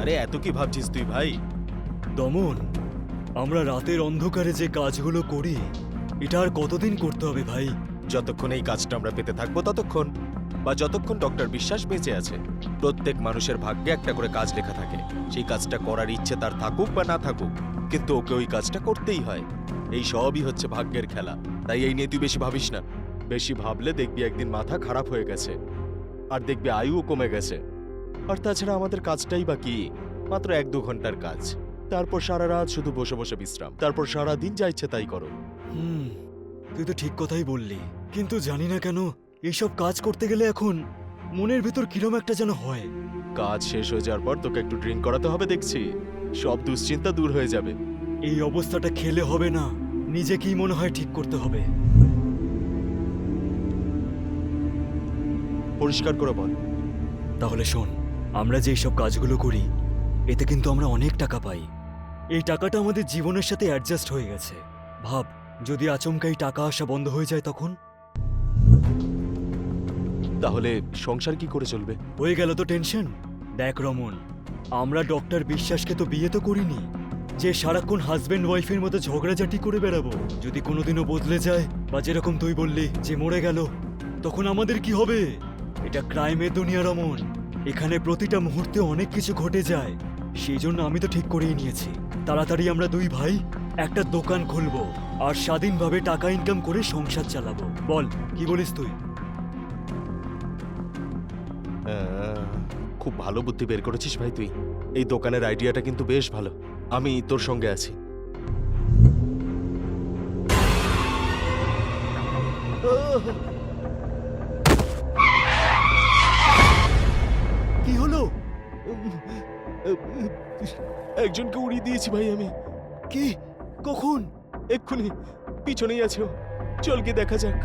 আরে এত কি ভাবছিস তুই ভাই? দমন, আমরা রাতের অন্ধকারে যে কাজগুলো করি এটা আর কতদিন করতে হবে ভাই? যতক্ষণ এই কাজটা আমরা পেতে থাকবো ততক্ষণ, বা যতক্ষণ ডক্টর বিশ্বাস বেঁচে আছে। প্রত্যেক মানুষের ভাগ্যে একটা করে কাজ লেখা থাকে, সেই কাজটা করার ইচ্ছে তার থাকুক বা না থাকুক, কিন্তু ওকে ওই কাজটা করতেই হয়। এই সবই হচ্ছে ভাগ্যের খেলা। তাই এই নিয়ে তুই বেশি ভাবিস না। বেশি ভাবলে দেখবি একদিন মাথা খারাপ হয়ে গেছে, আর দেখবি আয়ুও কমে গেছে। আর তাছাড়া আমাদের কাজটাই বা কি, মাত্র 1-2 ঘন্টার কাজ। তারপর সারা রাত শুধু বসে বসে বিশ্রাম, তারপর সারা দিন যা ইচ্ছে তাই করো। তুই তো ঠিক কথাই বললি, কিন্তু জানি না কেন এইসব কাজ করতে গেলে এখন মনের ভেতর কিরম একটা যেন হয়। কাজ শেষ হয়ে যাওয়ার পর তোকে একটু ড্রিঙ্ক করাতে হবে দেখছি, সব দুশ্চিন্তা দূর হয়ে যাবে। এই অবস্থাটা খেলে হবে না, নিজেকেই মনে হয় ঠিক করতে হবে। পরিষ্কার করে বল। তাহলে শোন, আমরা যে এইসব কাজগুলো করি এতে কিন্তু আমরা অনেক টাকা পাই। এই টাকাটা আমাদের জীবনের সাথে অ্যাডজাস্ট হয়ে গেছে। ভাব, যদি আচমকাই টাকা আসা বন্ধ হয়ে যায় তখন? তাহলে সংসার কি করে চলবে? হয়ে গেল তো টেনশন। দেখ রমন, আমরা ডক্টর বিশ্বাসকে তো বিয়ে তো করিনি যে সারাক্ষণ হাজবেন্ড ওয়াইফের মতো ঝগড়াঝাটি করে বেড়াবো। যদি কোনোদিনও বদলে যায়, বা যেরকম তুই বললি যে মরে গেল, তখন আমাদের কি হবে? এটা ক্রাইমের দুনিয়া রমন, এখানে প্রতিটা মুহূর্তে অনেক কিছু ঘটে যায়। সেই জন্য আমি তো ঠিক করেই নিয়েছি, তাড়াতাড়ি আমরা দুই ভাই একটা দোকান খুলবো আর স্বাধীনভাবে টাকা ইনকাম করে সংসার চালাবো। বল, কি বলিস তুই? খুব ভালো বুদ্ধি বের করেছিস ভাই তুই। এই দোকানের আইডিয়াটা কিন্তু বেশ ভালো। আমি তোর সঙ্গে আছি। কি হলো? একজনকে উড়িয়ে দিয়েছি ভাই আমি। কি? কখন? এক্ষুনি পিছনেই আছে ও। চল গিয়ে দেখা যাক।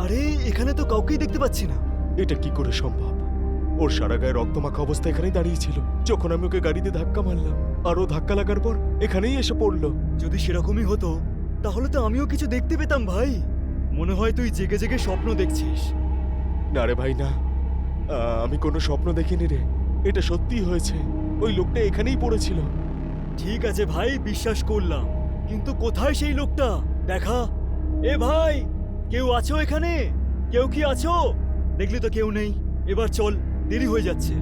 আরে, এখানে তো কাউকেই দেখতে পাচ্ছি না। এটা কি করে সম্ভব? ওর সারা গায়ে রক্তমাখা অবস্থা এখানেই দাঁড়িয়ে ছিল যখন আমি ওকে গাড়িতে ধাক্কা মারলাম, আর ও ধাক্কা লাগার পর এখানেই এসে পড়লো। যদি সেরকমই হতো তাহলে তো আমিও কিছু দেখতে পেতাম ভাই। মনে হয় তুই জেগে জেগে স্বপ্ন দেখছিস। না রে ভাই না, আমি কোনো স্বপ্ন দেখিনি রে, এটা সত্যিই হয়েছে। ওই লোকটা এখানেই পড়েছিল। ঠিক আছে ভাই, বিশ্বাস করলাম, কিন্তু কোথায় সেই লোকটা? দেখা। এ ভাই, কেউ আছো এখানে? কেউ কি আছো? দেখলি তো কেউ নেই। এবার চল, দেরি হয়ে যাচ্ছে।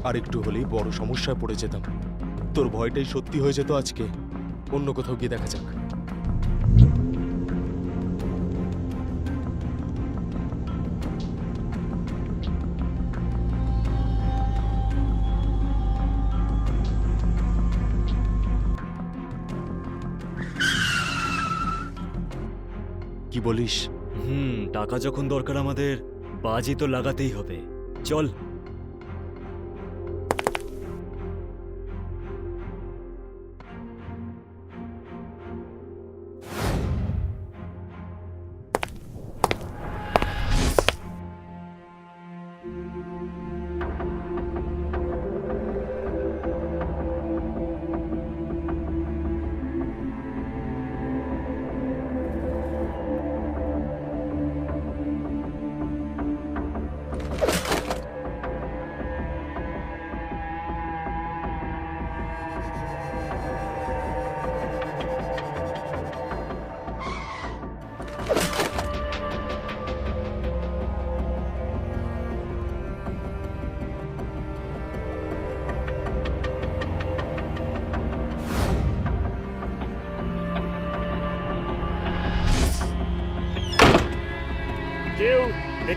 আর একটু হলেই বড় সমস্যায় পড়ে যেতাম। তোর ভয়টাই সত্যি হয়ে যেত আজকে। অন্য কোথাও গিয়ে দেখা যাক। কি বলিস? টাকা যখন দরকার আমাদের, বাজি তো লাগাতেই হবে। চল।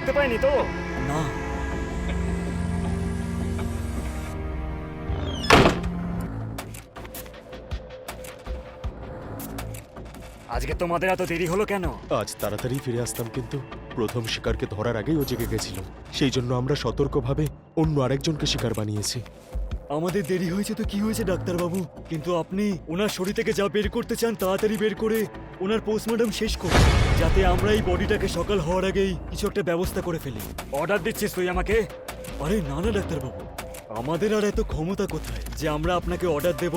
দেখতে পাইনি তো? না, আজকে তোমাদের এত দেরি হলো কেন? আজ তাড়াতাড়ি ফিরে আসতাম, কিন্তু প্রথম শিকারকে ধরার আগেই ও জেগে গেছিল। সেই জন্য আমরা সতর্কভাবে অন্য আরেকজনকে শিকার বানিয়েছি। আমাদের দেরি হয়েছে তো কি হয়েছে ডাক্তারবাবু, কিন্তু আপনি ওনার শরীর থেকে যা বের করতে চান তাড়াতাড়ি বের করে ওনার পোস্টমর্টম শেষ করুন, যাতে আমরা এই বডিটাকে সকাল হওয়ার আগেই কিছু একটা ব্যবস্থা করে ফেলি। অর্ডার দিচ্ছিস তুই আমাকে? আরে না না ডাক্তারবাবু, আমাদের আর এত ক্ষমতা কোথায় যে আমরা আপনাকে অর্ডার দেব।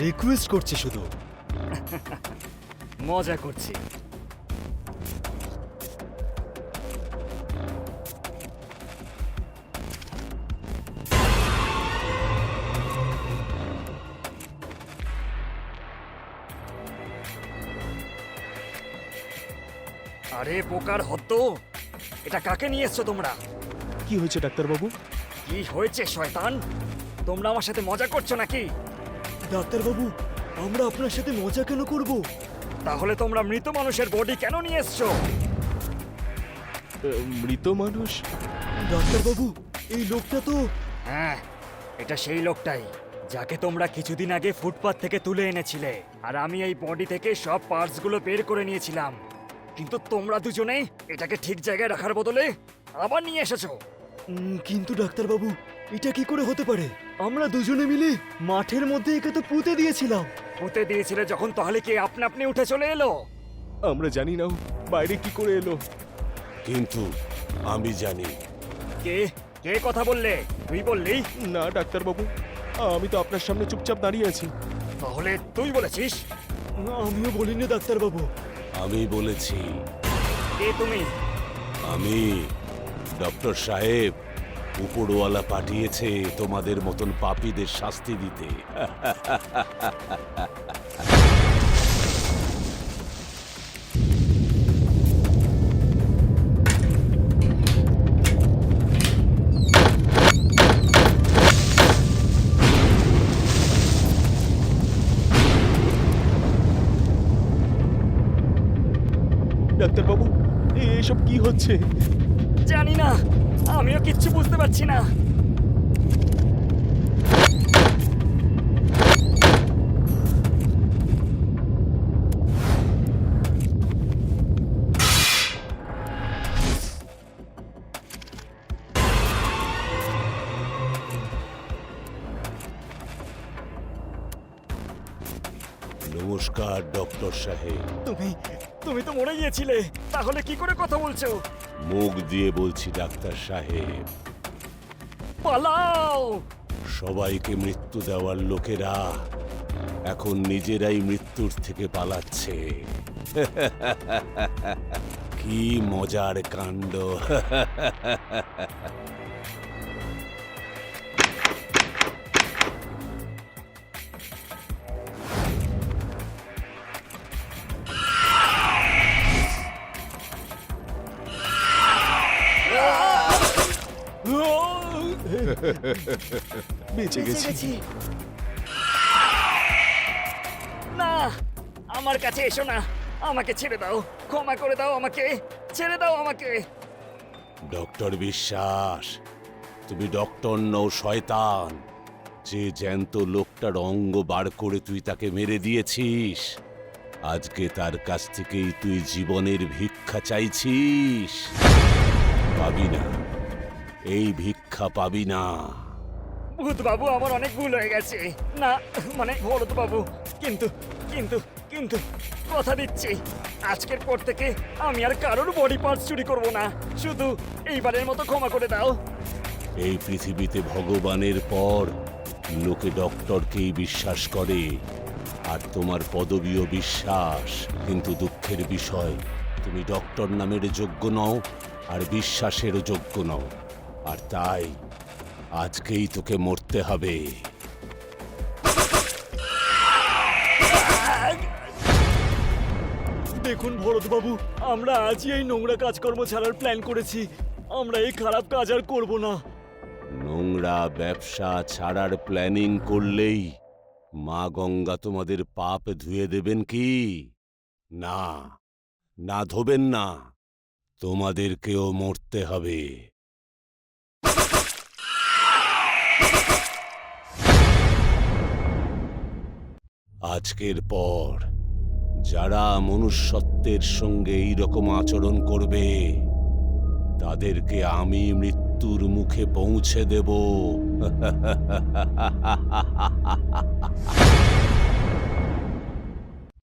রিকোয়েস্ট করছি শুধু। মজা করছি। আরে পোকার হতো, এটা কাকে নিয়ে এসছো তোমরা? কি হয়েছে ডাক্তারবাবু? কি হয়েছে শয়তান? তোমরা আমার সাথে মজা করছো নাকি? ডাক্তারবাবু, আমরা আপনার সাথে মজা কেন করব? তাহলে তোমরা মৃত মানুষের বডি কেন নিয়ে এসছো? মৃত মানুষ? ডাক্তারবাবু, এই লোকটা তো হ্যাঁ, এটা সেই লোকটাই যাকে তোমরা কিছুদিন আগে ফুটপাত থেকে তুলে এনেছিলে, আর আমি এই বডি থেকে সব পার্টসগুলো বের করে নিয়েছিলাম। কিন্তু তোমরা দুজনেই এটাকে ঠিক জায়গায় রাখার বদলে আবার নিয়ে এসেছো। কিন্তু ডাক্তারবাবু, এটা কি করে হতে পারে? আমরা দুজনে মিলে মাঠের মধ্যে একে তো পুঁতে দিয়েছিলাম। পুঁতে দিয়েছিলে যখন, তাহলে কি আপনা আপনি উঠে চলে এলো? আমরা জানি না ও বাইরে কি করে এলো। কিন্তু আমি জানি। কে কে কথা বললে? তুই বললি? না ডাক্তারবাবু, আমি তো আপনার সামনে চুপচাপ দাঁড়িয়ে আছি। তাহলে তুই বলেছিস? না, আমিও বলিনি ডাক্তারবাবু। আমি বলেছি। কে তুমি? আমি ডক্টর সাহেব, উপরওয়ালা পাঠিয়েছে তোমাদের মতন পাপীদের শাস্তি দিতে। ডাক্তারবাবু, এসব কি হচ্ছে? জানি না, আমিও কিচ্ছু বুঝতে পারছি না। নমস্কার ডক্টর সাহেব। তুমি তুমি তো মরে গিয়েছিলে, তাহলে কি করে কথা বলছো? মুখ দিয়ে বলছি ডাক্তার সাহেব। পালাও! সবাইকে মৃত্যু দেওয়ার লোকেরা এখন নিজেরাই মৃত্যুর থেকে পালাচ্ছে। কি মজার কাণ্ড! বেঁচে গেছি। না, আমার কাছে এসো না, আমাকে ছেড়ে দাও, ক্ষমা করে দাও আমাকে, ছেড়ে দাও আমাকে। ডক্টর বিশ্বাস, তুমি ডক্টর নও, শয়তান। যে জ্যান্ত লোকটার অঙ্গ বার করে তুই তাকে মেরে দিয়েছিস, আজকে তার কাছ থেকেই তুই জীবনের ভিক্ষা চাইছিস। পাবি না, এই ভিক্ষা পাবি না। ভূত বাবু, আমার অনেক ভুল হয়ে গেছে। না মানে ভরত বাবু, কিন্তু কিন্তু কিন্তু কথা দিচ্ছি, আজকের পর থেকে আমি আর কারোর বডি পার্টস চুরি করব না। শুধু এইবারের মতো ক্ষমা করে দাও। এই পৃথিবীতে ভগবানের পর লোকে ডক্টরকেই বিশ্বাস করে, আর তোমার পদবীও বিশ্বাস। কিন্তু দুঃখের বিষয়, তুমি ডক্টর নামের যোগ্য নও, আর বিশ্বাসেরও যোগ্য নও। আর তাই আজকেই তোকে মরতে হবে। দেখুন ভরতবাবু, আমরা আজই এই নোংরা কাজকর্ম ছাড়ার প্ল্যান করেছি। আমরা এই খারাপ কাজ আর করব না। নোংরা ব্যবসা ছাড়ার প্ল্যানিং করলেই মা গঙ্গা তোমাদের পাপ ধুয়ে দেবেন কি? না, না ধোবেন না। তোমাদেরকেও মরতে হবে। আজকের পর যারা মনুষ্যত্বের সঙ্গে এইরকম আচরণ করবে তাদেরকে আমি মৃত্যুর মুখে পৌঁছে দেব।